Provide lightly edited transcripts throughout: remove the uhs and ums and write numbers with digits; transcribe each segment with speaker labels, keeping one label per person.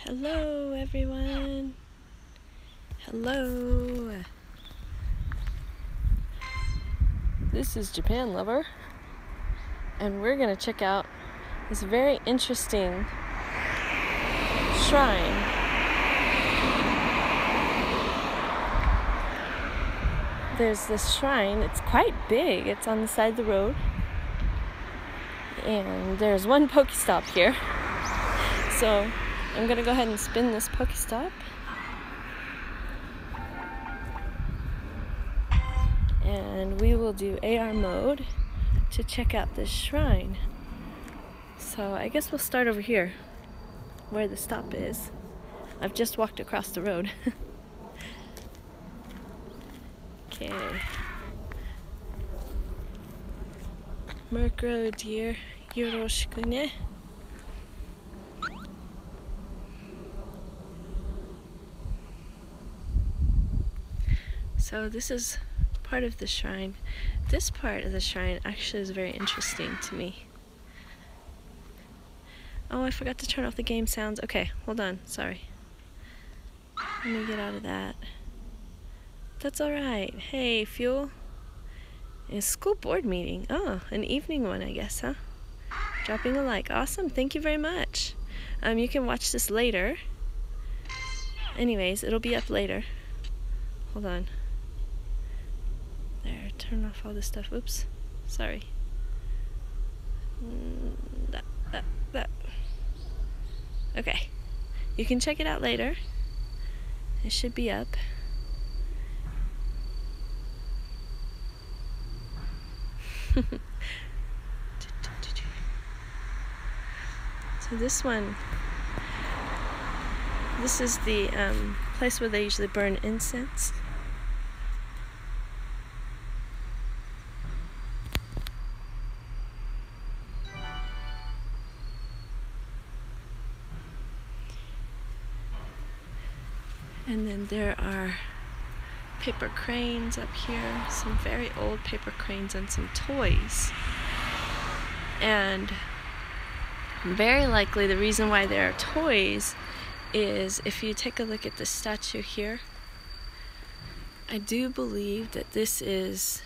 Speaker 1: Hello everyone. Hello. This is Japan Lover, and we're gonna check out this very interesting shrine. There's this shrine, it's quite big, it's on the side of the road, and there's one Pokestop here. So I'm gonna go ahead and spin this Pokestop. And we will do AR mode to check out this shrine. So I guess we'll start over here, where the stop is. I've just walked across the road. Okay. Merc Road, dear. Yoroshiku ne. So this is part of the shrine. This part of the shrine actually is very interesting to me. Oh, I forgot to turn off the game sounds. Okay, hold on, sorry. Let me get out of that. That's alright. Hey, Fuel. A school board meeting. Oh, an evening one, I guess, huh? Dropping a like. Awesome, thank you very much. You can watch this later. Anyways, it'll be up later. Hold on. There, turn off all this stuff. Oops, sorry. That. Okay, you can check it out later. It should be up. So this one, this is the place where they usually burn incense. And then there are paper cranes up here, some very old paper cranes and some toys. And very likely the reason why there are toys is if you take a look at the statue here, I do believe that this is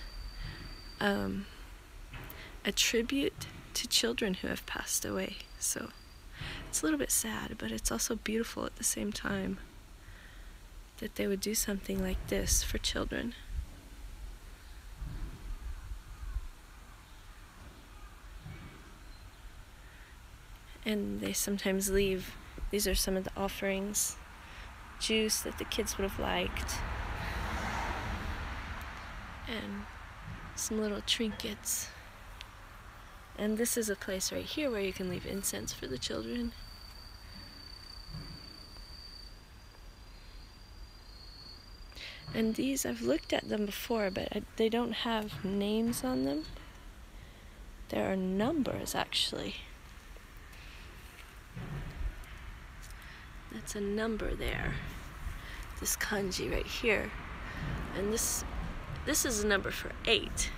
Speaker 1: a tribute to children who have passed away. So it's a little bit sad, but it's also beautiful at the same time that they would do something like this for children. And they sometimes leave, these are some of the offerings, juice that the kids would have liked, and some little trinkets. And this is a place right here where you can leave incense for the children. And these, I've looked at them before, but they don't have names on them. There are numbers, actually. That's a number there. This kanji right here. And this is a number for 8.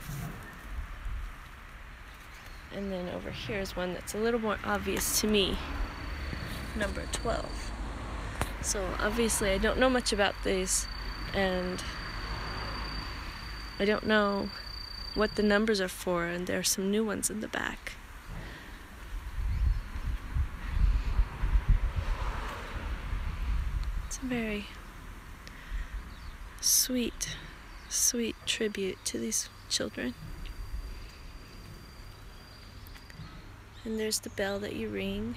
Speaker 1: And then over here is one that's a little more obvious to me. Number 12. So obviously I don't know much about these. And I don't know what the numbers are for, and there are some new ones in the back. It's a very sweet, sweet tribute to these children. And there's the bell that you ring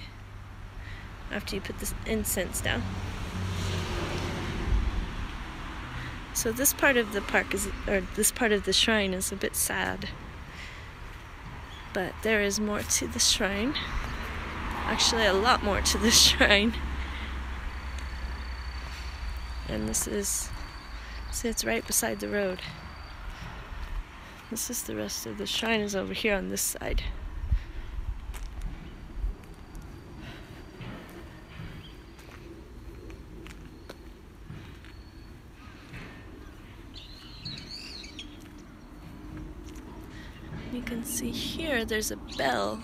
Speaker 1: after you put this incense down. So this part of the park is, or this part of the shrine is a bit sad. But there is more to the shrine. Actually, a lot more to the shrine. And this is, see, it's right beside the road. This is the rest of the shrine is over here on this side. You can see here there's a bell.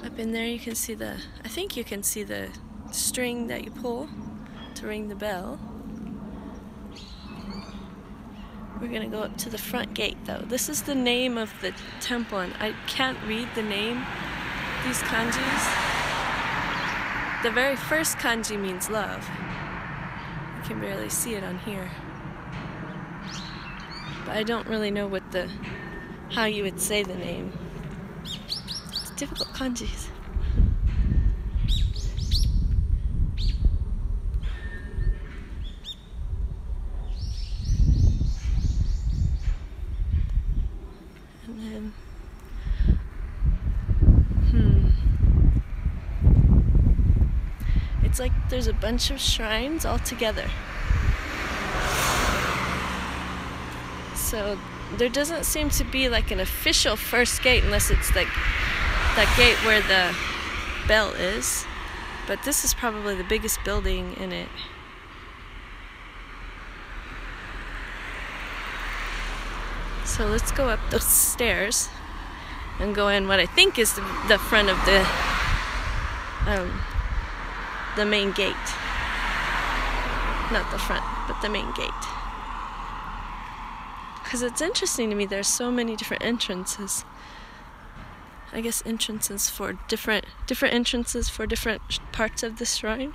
Speaker 1: Up in there you can see I think you can see the string that you pull to ring the bell. We're gonna go up to the front gate though. This is the name of the temple, and I can't read the name, these kanjis. The very first kanji means love. You can barely see it on here. But I don't really know what how you would say the name. It's difficult kanjis. And then, it's like there's a bunch of shrines all together. So there doesn't seem to be like an official first gate unless it's like that gate where the bell is. But this is probably the biggest building in it. So let's go up those stairs and go in what I think is the front of the main gate. Not the front, but the main gate. Because it's interesting to me, there's so many different entrances. I guess entrances for different entrances for different parts of the shrine.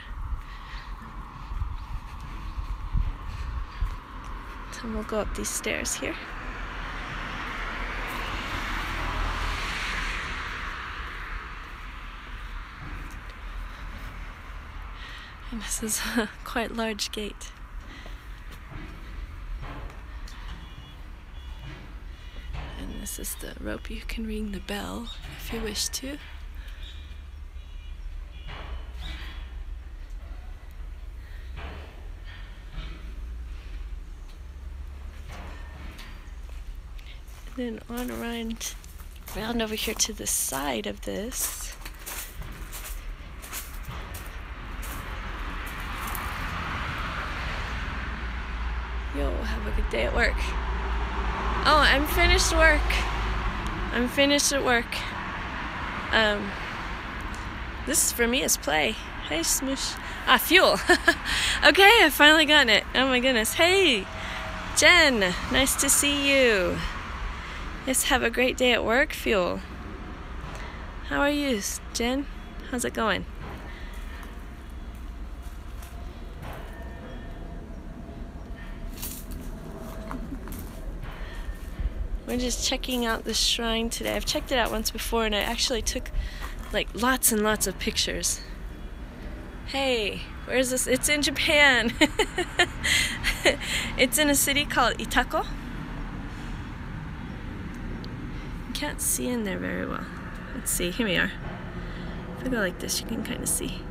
Speaker 1: So we'll go up these stairs here. And this is a quite large gate. And this is the rope you can ring the bell if you wish to. And then on around over here to the side of this. Yo, have a good day at work. Oh, I'm finished work. I'm finished at work. This for me is play. Hey, Smoosh. Ah, fuel. Okay, I finally got it. Oh my goodness. Hey, Jen. Nice to see you. Yes, have a great day at work, Fuel. How are you, Jen? How's it going? We're just checking out the shrine today. I've checked it out once before and I actually took like lots and lots of pictures. Hey, where's this? It's in Japan. It's in a city called Itako. You can't see in there very well. Let's see, here we are. If I go like this, you can kind of see.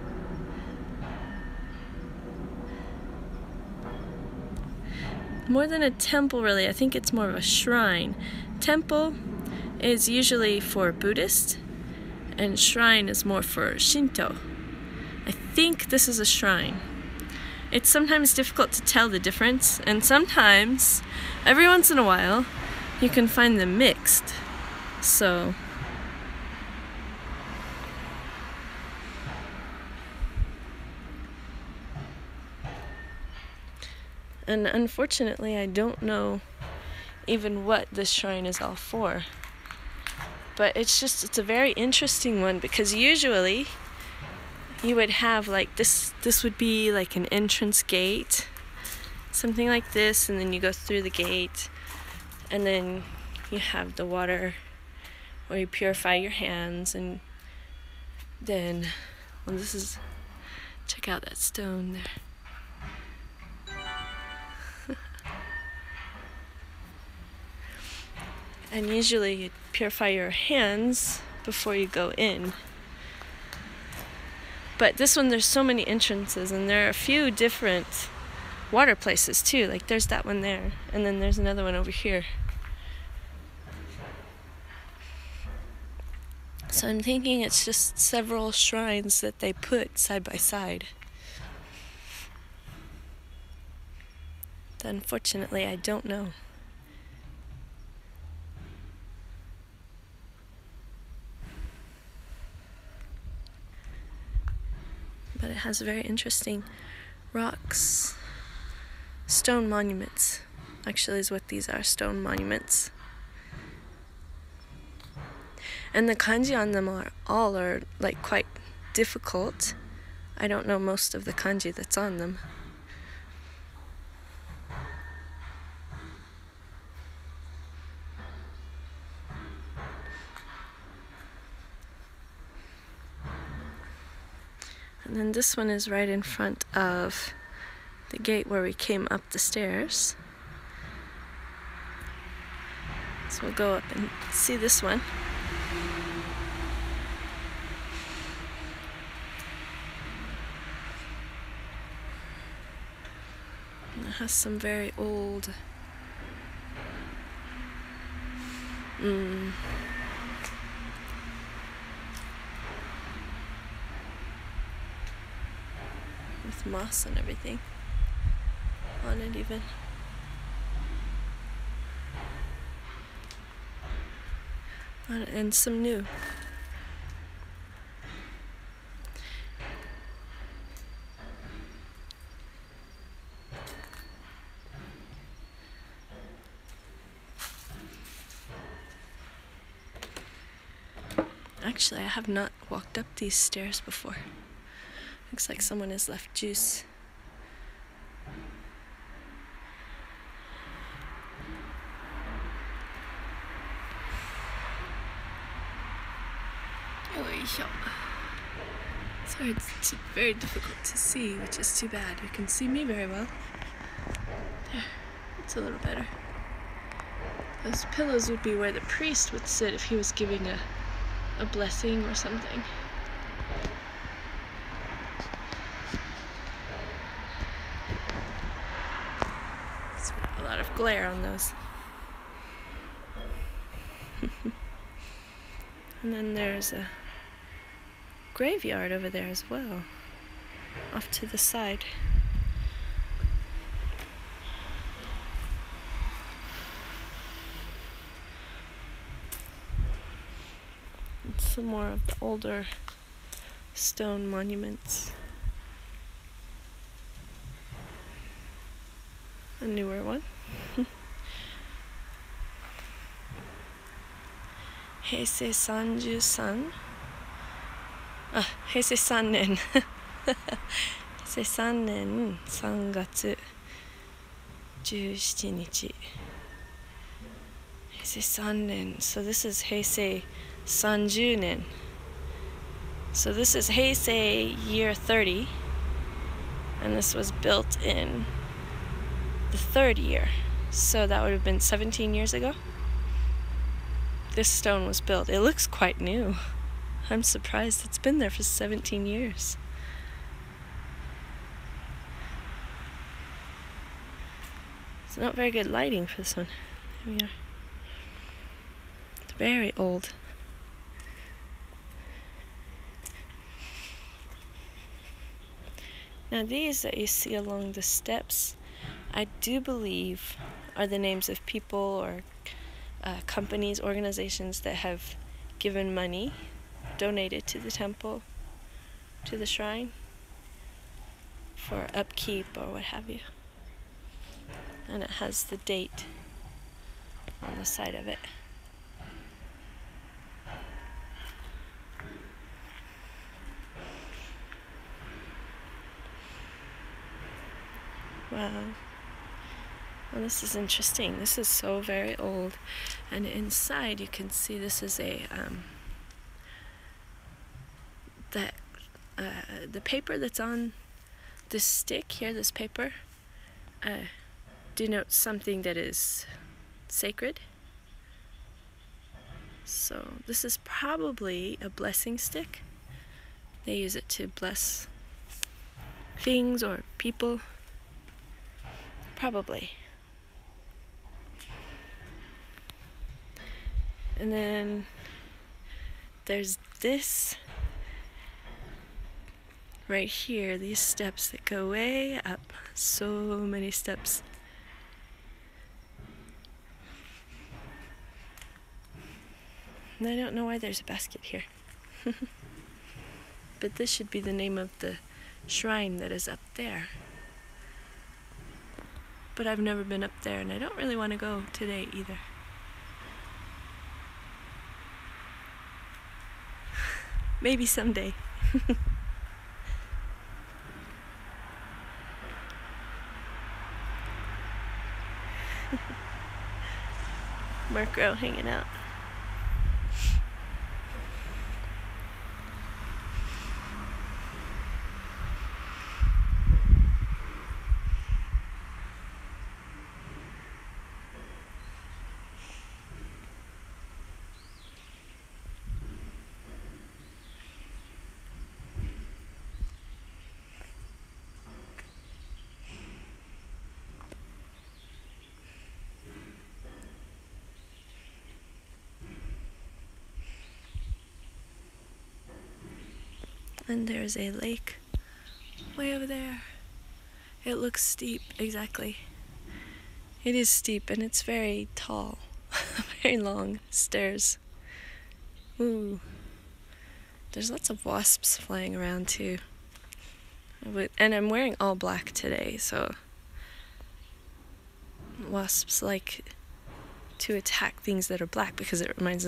Speaker 1: More than a temple, really. I think it's more of a shrine. Temple is usually for Buddhist, and shrine is more for Shinto. I think this is a shrine. It's sometimes difficult to tell the difference, and sometimes, every once in a while, you can find them mixed. So, and unfortunately, I don't know even what this shrine is all for. But it's a very interesting one because usually you would have like this would be like an entrance gate, something like this, and then you go through the gate, and then you have the water where you purify your hands, and then, well, this is, check out that stone there. And usually you purify your hands before you go in. But this one, there's so many entrances, and there are a few different water places too. Like there's that one there, and then there's another one over here. So I'm thinking it's just several shrines that they put side by side. But unfortunately, I don't know. but it has very interesting rocks, stone monuments. Actually is what these are, stone monuments. And the kanji on them are like quite difficult. I don't know most of the kanji that's on them. And then this one is right in front of the gate where we came up the stairs. So we'll go up and see this one. And it has some very old with moss and everything on it even. And some new. Actually, I have not walked up these stairs before. Looks like someone has left juice. Sorry, it's very difficult to see, which is too bad. You can see me very well. There, it's a little better. Those pillows would be where the priest would sit if he was giving a blessing or something. There's a lot of glare on those. And then there's a graveyard over there as well, off to the side. And some more of the older stone monuments. A newer one. Heisei 33あ、平成3年平成3年3月17日平成3年 so this is 平成30年 so this is Heisei year 30 and this was built in the third year, so that would have been 17 years ago. This stone was built. It looks quite new. I'm surprised it's been there for 17 years. It's not very good lighting for this one. Here we are. It's very old. Now these that you see along the steps, I do believe are the names of people or companies, organizations that have given money, donated to the temple, to the shrine, for upkeep or what have you. And it has the date on the side of it. Wow. Well, this is interesting. This is so very old. And inside you can see this is a the paper that's on this stick here, this paper, denotes something that is sacred. So this is probably a blessing stick. They use it to bless things or people. Probably. And then there's this right here, these steps that go way up. So many steps. And I don't know why there's a basket here. But this should be the name of the shrine that is up there. But I've never been up there, and I don't really want to go today either. Maybe someday. Marco hanging out. And there's a lake way over there. It looks steep, exactly. It is steep and it's very tall. Very long stairs. Ooh. There's lots of wasps flying around too. And I'm wearing all black today, so wasps like to attack things that are black because it reminds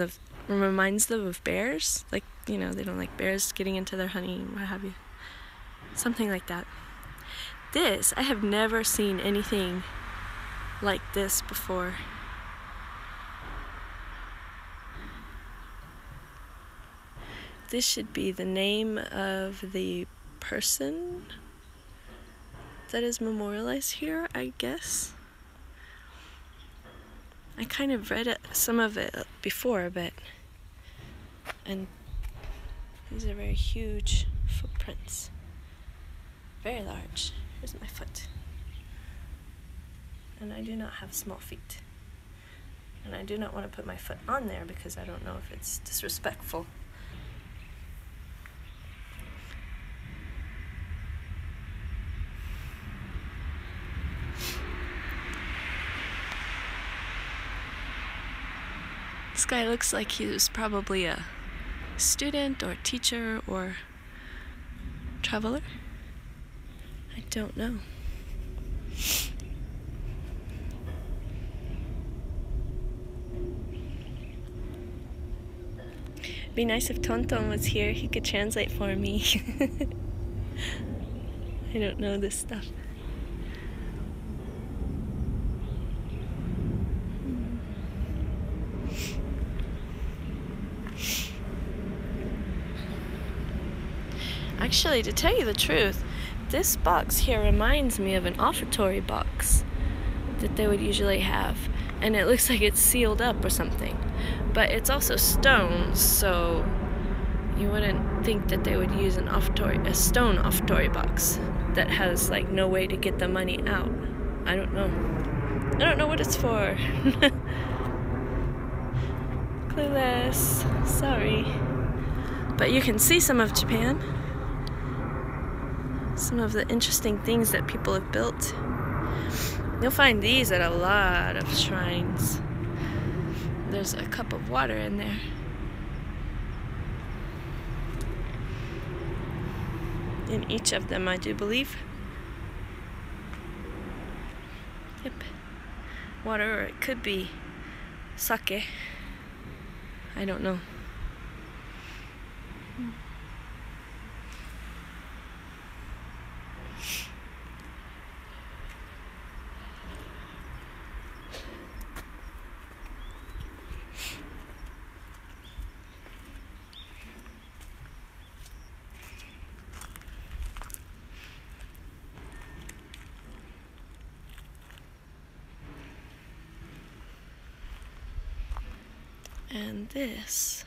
Speaker 1: them of bears. Like, you know, they don't like bears getting into their honey and what have you. Something like that. I have never seen anything like this before. This should be the name of the person that is memorialized here, I guess. I kind of read some of it before, and these are very huge footprints. Very large. Here's my foot. And I do not have small feet. And I do not want to put my foot on there because I don't know if it's disrespectful. This guy looks like he was probably a student or teacher or traveler. I don't know. It'd be nice if Tonton was here. He could translate for me. I don't know this stuff. Actually, to tell you the truth, this box here reminds me of an offertory box that they would usually have. And it looks like it's sealed up or something. But it's also stone, so you wouldn't think that they would use a stone offertory box that has like no way to get the money out. I don't know. I don't know what it's for. Clueless. Sorry. But you can see some of Japan. Some of the interesting things that people have built. You'll find these at a lot of shrines. There's a cup of water in there. In each of them, I do believe. Yep. Water, or it could be sake. I don't know. And this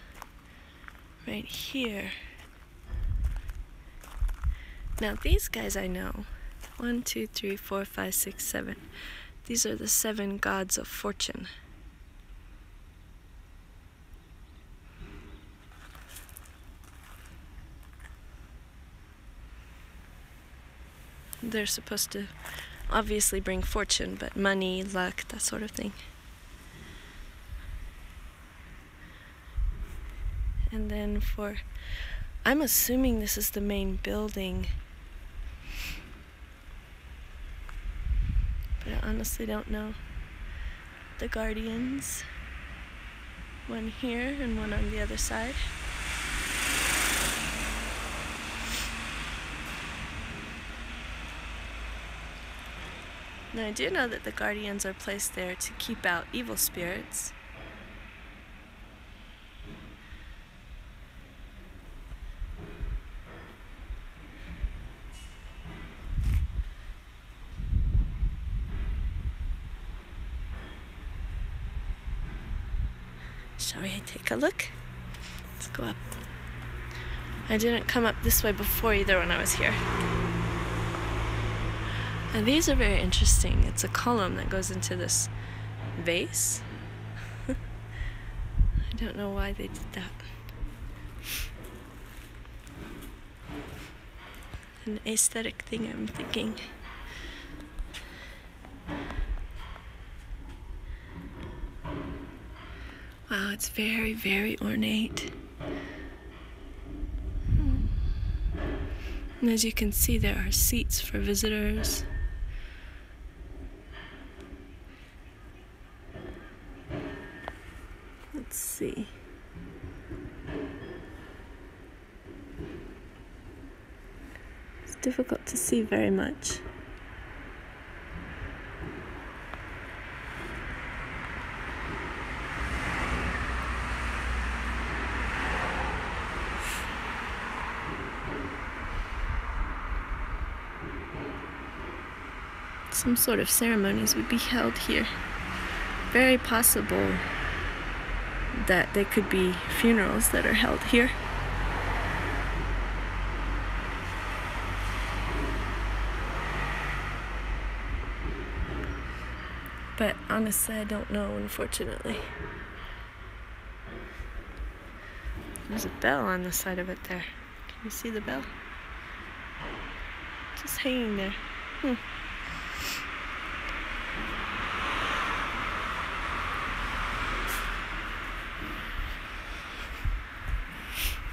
Speaker 1: right here. Now these guys I know. 1, 2, 3, 4, 5, 6, 7. These are the 7 gods of fortune. They're supposed to obviously bring fortune, but money, luck, that sort of thing. And then I'm assuming this is the main building honestly don't know. The guardians. One here and one on the other side. Now I do know that the guardians are placed there to keep out evil spirits. Shall we take a look? Let's go up. I didn't come up this way before either when I was here. And these are very interesting. It's a column that goes into this vase. I don't know why they did that. An aesthetic thing, I'm thinking. Wow, it's very, very ornate. And as you can see, there are seats for visitors. Let's see. It's difficult to see very much. Some sort of ceremonies would be held here. Very possible that they could be funerals that are held here. But honestly, I don't know, unfortunately. There's a bell on the side of it there. Can you see the bell? Just hanging there.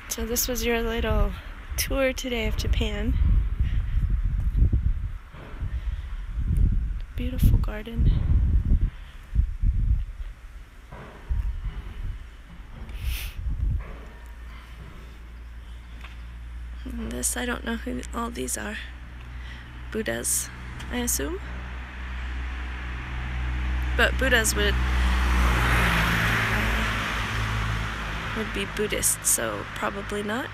Speaker 1: So this was your little tour today of Japan. Beautiful garden. And this, I don't know who all these are. Buddhas, I assume. But Buddhas would be Buddhist, so probably not.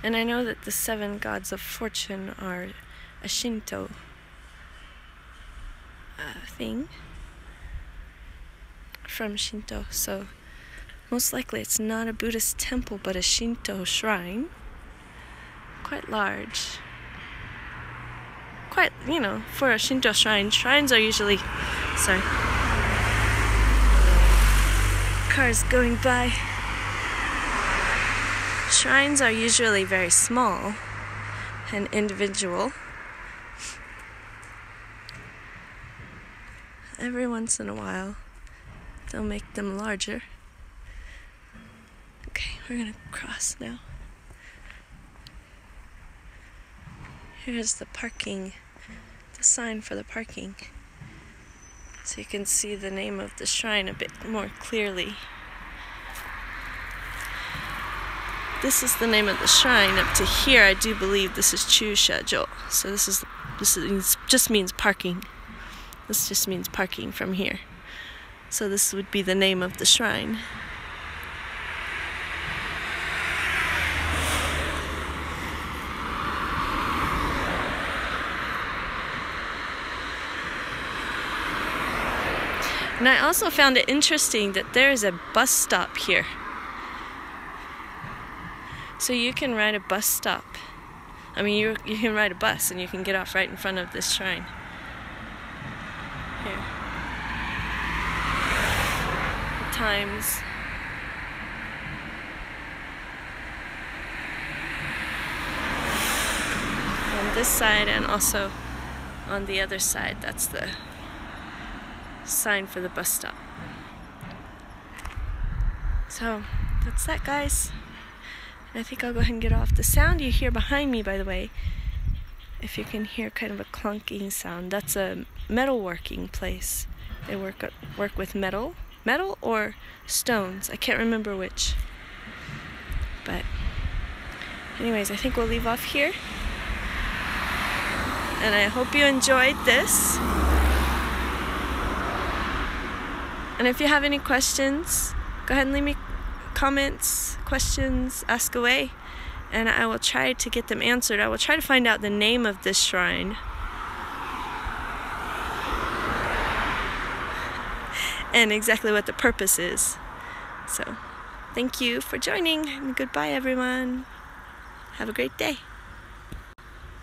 Speaker 1: And I know that the 7 gods of fortune are a Shinto thing from Shinto, so most likely it's not a Buddhist temple but a Shinto shrine. Quite large. Quite, you know, for a Shinto shrine. Shrines are usually... Sorry. Cars going by. Shrines are usually very small and individual. Every once in a while, they'll make them larger. Okay, we're gonna cross now. Here's the parking, the sign for the parking. So you can see the name of the shrine a bit more clearly. This is the name of the shrine. Up to here, I do believe this is Chushajo. So this just means parking. This just means parking from here. So this would be the name of the shrine. And I also found it interesting that there is a bus stop here. So you can ride a bus stop. I mean, you can ride a bus and you can get off right in front of this shrine. Here. The times. On this side and also on the other side, that's the sign for the bus stop. So that's that, guys. I think I'll go ahead and get off. The sound you hear behind me, by the way, if you can hear kind of a clunking sound, that's a metalworking place. They work with metal or stones. I can't remember which. But anyways, I think we'll leave off here. And I hope you enjoyed this. And if you have any questions, go ahead and leave me comments, questions, ask away, and I will try to get them answered. I will try to find out the name of this shrine and exactly what the purpose is. So, thank you for joining, and goodbye everyone. Have a great day.